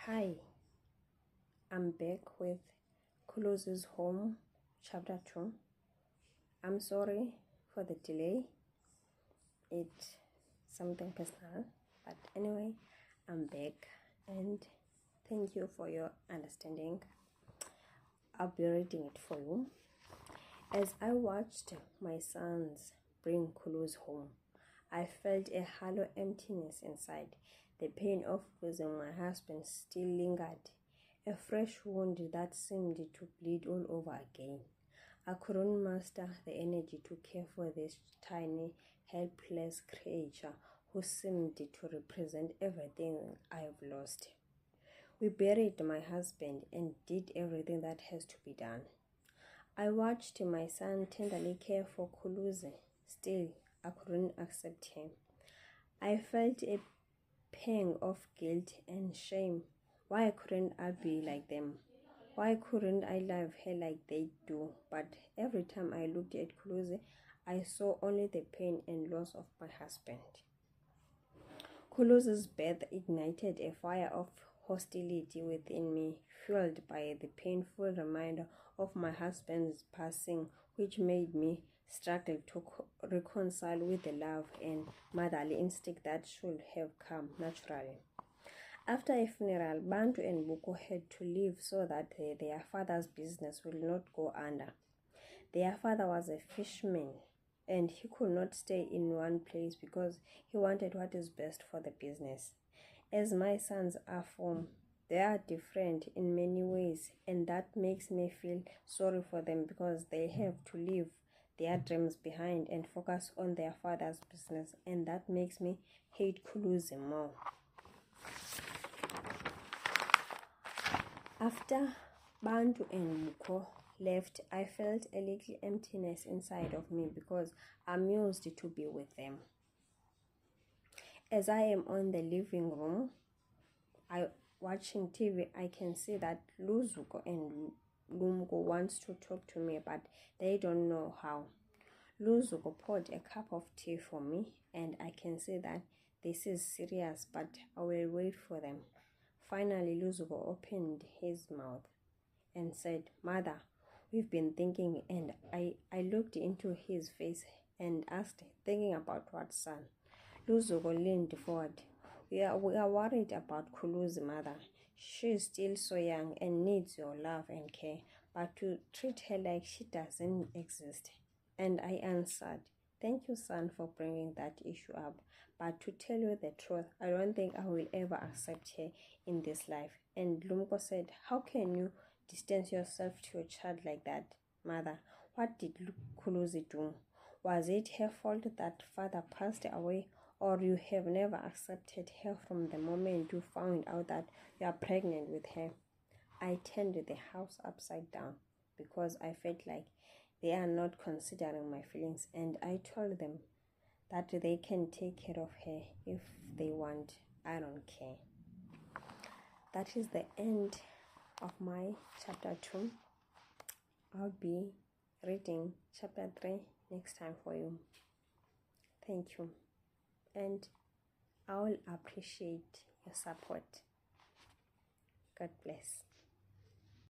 Hi, I'm back with Khuluzi's Home, Chapter 2. I'm sorry for the delay. It's something personal, but anyway, I'm back and thank you for your understanding. I'll be reading it for you. As I watched my sons bring Khuluzi home, I felt a hollow emptiness inside. The pain of losing my husband still lingered, a fresh wound that seemed to bleed all over again. I couldn't muster the energy to care for this tiny, helpless creature who seemed to represent everything I've lost. We buried my husband and did everything that has to be done. I watched my son tenderly care for Khuluzi. Still, I couldn't accept him. I felt a pang of guilt and shame. Why couldn't I be like them? Why couldn't I love her like they do? But every time I looked at Khuluzi, I saw only the pain and loss of my husband. Khuluzi's birth ignited a fire of hostility within me, fueled by the painful reminder of my husband's passing, which made me struggle to reconcile with the love and motherly instinct that should have come naturally. After a funeral, Bantu and Buko had to leave so that their father's business will not go under. Their father was a fisherman, and he could not stay in one place because he wanted what is best for the business. As my sons are they are different in many ways, and that makes me feel sorry for them because they have to leave their dreams behind and focus on their father's business, and that makes me hate Khuluzi more. After Bantu and Muko left, I felt a little emptiness inside of me because I'm used to be with them. As I am on the living room, watching TV, I can see that Luzuko and Lumko wants to talk to me, but they don't know how. Luzuko poured a cup of tea for me, and I can see that this is serious, but I will wait for them. Finally, Luzuko opened his mouth and said, "Mother, we've been thinking," and I looked into his face and asked, "Thinking about what, son?" Luzuko leaned forward. We are worried about Khuluzi, mother. She is still so young and needs your love and care, but to treat her like she doesn't exist." And I answered, "Thank you, son, for bringing that issue up. But to tell you the truth, I don't think I will ever accept her in this life." And Lumko said, "How can you distance yourself to your child like that, mother? What did Khuluzi do? Was it her fault that father passed away? Or you have never accepted her from the moment you found out that you are pregnant with her?" I turned the house upside down because I felt like they are not considering my feelings, and I told them that they can take care of her if they want. I don't care. That is the end of my chapter 2. I'll be reading chapter 3 next time for you. Thank you. And I will appreciate your support. God bless.